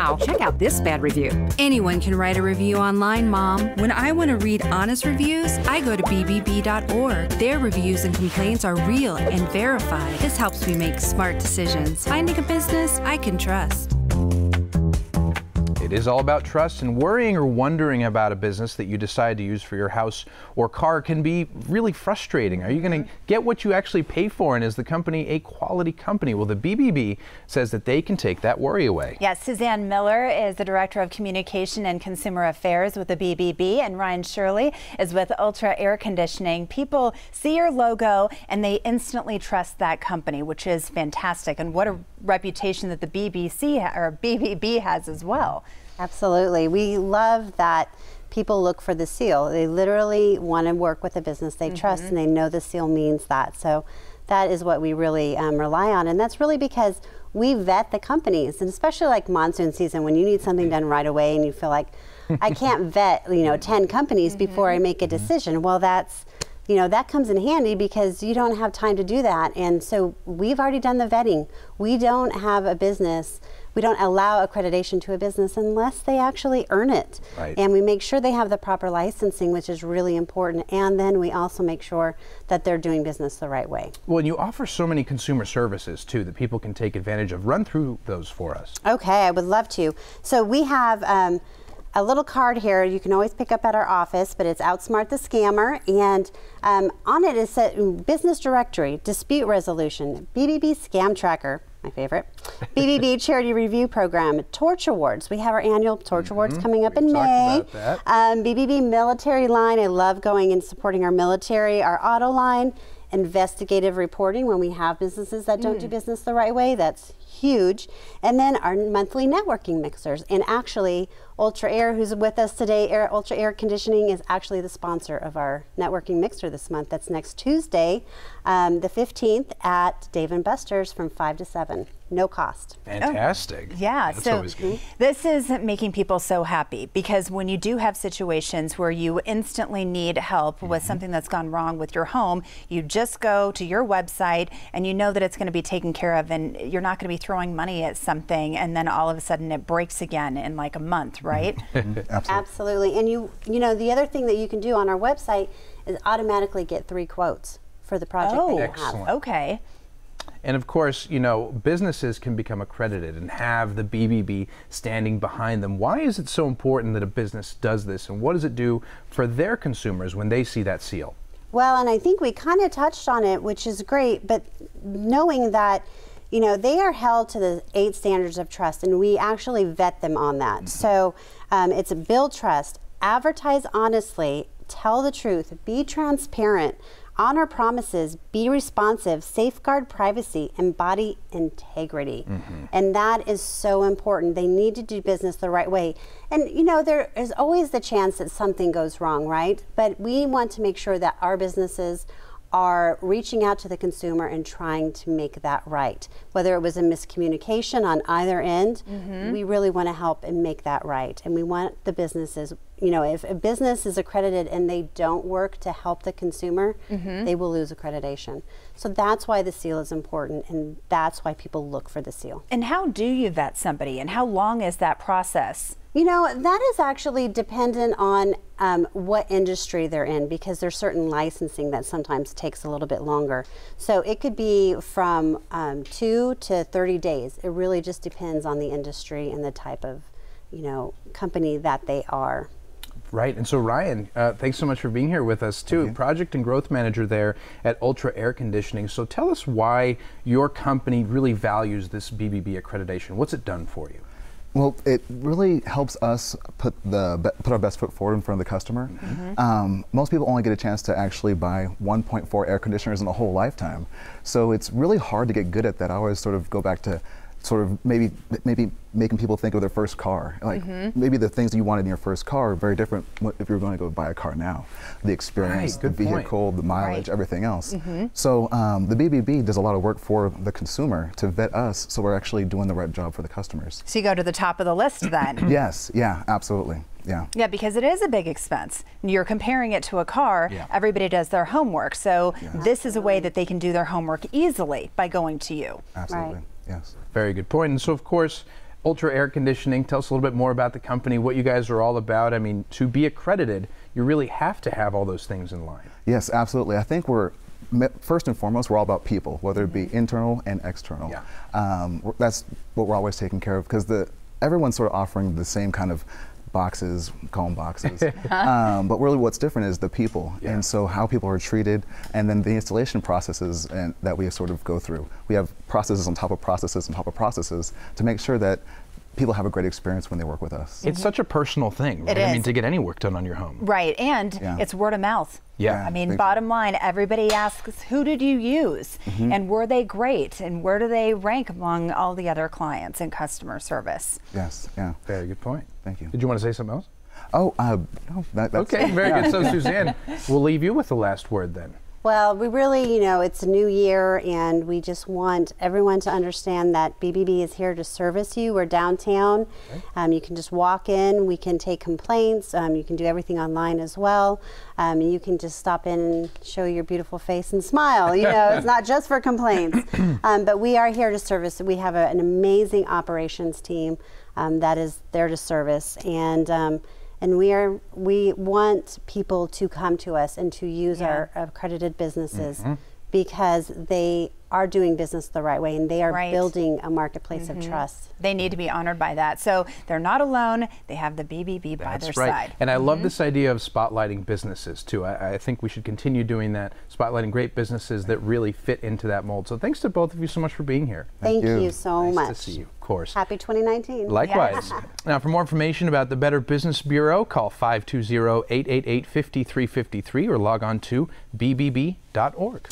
Wow, check out this bad review. Anyone can write a review online, Mom. When I want to read honest reviews, I go to BBB.org. Their reviews and complaints are real and verified. This helps me make smart decisions. Finding a business I can trust. It is all about trust, and worrying or wondering about a business that you decide to use for your house or car can be really frustrating. Are you going to get what you actually pay for, and is the company a quality company? Well, the BBB says that they can take that worry away. Yes, Suzanne Miller is the Director of Communication and Consumer Affairs with the BBB, and Ryan Shirley is with Ultra Air Conditioning. People see your logo and they instantly trust that company, which is fantastic, and what a reputation that the BBB has as well. Absolutely. We love that people look for the seal. They literally want to work with a business they trust, and they know the seal means that. So that is what we really rely on. And that's really because we vet the companies, and especially like monsoon season when you need something done right away and you feel like, I can't vet 10 companies before I make a decision. Well, that's that comes in handy because you don't have time to do that. And so we've already done the vetting. We don't have a business, we don't allow accreditation to a business unless they actually earn it. Right. And we make sure they have the proper licensing, which is really important. And then we also make sure that they're doing business the right way. Well, and you offer so many consumer services too that people can take advantage of. Run through those for us. Okay, I would love to. So we have a little card here you can always pick up at our office, but it's Outsmart the Scammer, and on it is a business directory, dispute resolution, BBB scam tracker, my favorite, BBB charity review program, torch awards. We have our annual torch awards coming up in May. BBB military line. I love going and supporting our military. Our auto line, investigative reporting when we have businesses that don't do business the right way. That's huge. And then our monthly networking mixers. And actually, Ultra Air, who's with us today, Ultra Air Conditioning, is actually the sponsor of our networking mixer this month. That's next Tuesday, the 15th at Dave & Buster's from 5 to 7. No cost. Fantastic. Oh, yeah, that's so always good. This is making people so happy because when you do have situations where you instantly need help with something that's gone wrong with your home, you just go to your website and you know that it's going to be taken care of, and you're not going to be throwing money at something and then all of a sudden it breaks again in like a month, right? Absolutely. And you know, the other thing that you can do on our website is automatically get 3 quotes for the project that you have. Okay. And of course, businesses can become accredited and have the BBB standing behind them. Why is it so important that a business does this, and what does it do for their consumers when they see that seal? Well, and I think we kind of touched on it, which is great, but knowing that they are held to the 8 standards of trust, and we actually vet them on that. So it's build trust, advertise honestly, tell the truth, be transparent, honor promises, be responsive, safeguard privacy, embody integrity. And that is so important. They need to do business the right way. And there is always the chance that something goes wrong, right? But we want to make sure that our businesses are reaching out to the consumer and trying to make that right. Whether it was a miscommunication on either end, we really want to help and make that right. And we want the businesses, if a business is accredited and they don't work to help the consumer, they will lose accreditation. So that's why the seal is important, and that's why people look for the seal. And how do you vet somebody, and how long is that process? That is actually dependent on what industry they're in, because there's certain licensing that sometimes takes a little bit longer. So it could be from 2 to 30 days. It really just depends on the industry and the type of, company that they are. Right, and so Ryan, thanks so much for being here with us too. Project and Growth Manager there at Ultra Air Conditioning. So tell us why your company really values this BBB accreditation. What's it done for you? Well, it really helps us put our best foot forward in front of the customer. Most people only get a chance to actually buy 1.4 air conditioners in a whole lifetime. So it's really hard to get good at that. I always sort of go back to maybe making people think of their first car. Like maybe the things you wanted in your first car are very different if you're going to go buy a car now. The experience, the vehicle, the mileage, everything else. So the BBB does a lot of work for the consumer to vet us, so we're actually doing the right job for the customers. So you go to the top of the list then? Yes, yeah, absolutely. Yeah, because it is a big expense. You're comparing it to a car. Everybody does their homework. So this is a way that they can do their homework easily by going to you. Absolutely, yes. Very good point. And so, of course, Ultra Air Conditioning. Tell us a little bit more about the company, what you guys are all about. I mean, to be accredited, you really have to have all those things in line. Yes, absolutely. I think first and foremost, we're all about people, whether it be internal and external. Yeah. That's what we're always taking care of, because everyone's sort of offering the same kind of boxes, call them boxes. But really what's different is the people, and so how people are treated, and then the installation processes that we sort of go through. We have processes on top of processes on top of processes to make sure that people have a great experience when they work with us. It's such a personal thing, right? I mean, to get any work done on your home. Right, and it's word of mouth. Yeah. I mean, bottom line, everybody asks, who did you use? And were they great? And where do they rank among all the other clients in customer service? Yes, yeah. Very good point. Thank you. Did you want to say something else? Oh, no, that's okay, very good. So Suzanne, we'll leave you with the last word then. Well, we really, it's a new year, and we just want everyone to understand that BBB is here to service you. We're downtown. Okay. You can just walk in. We can take complaints. You can do everything online as well. You can just stop in and show your beautiful face and smile. It's not just for complaints. But we are here to service. We have an amazing operations team that is there to service. And we want people to come to us and to use our accredited businesses because they are doing business the right way, and they are building a marketplace of trust. They need to be honored by that. So they're not alone. They have the BBB by their side. And I love this idea of spotlighting businesses too. I think we should continue doing that, spotlighting great businesses that really fit into that mold. So thanks to both of you so much for being here. Thank you so much. Nice to see you, of course. Happy 2019. Likewise. Now, for more information about the Better Business Bureau, call 520-888-5353 or log on to bbb.org.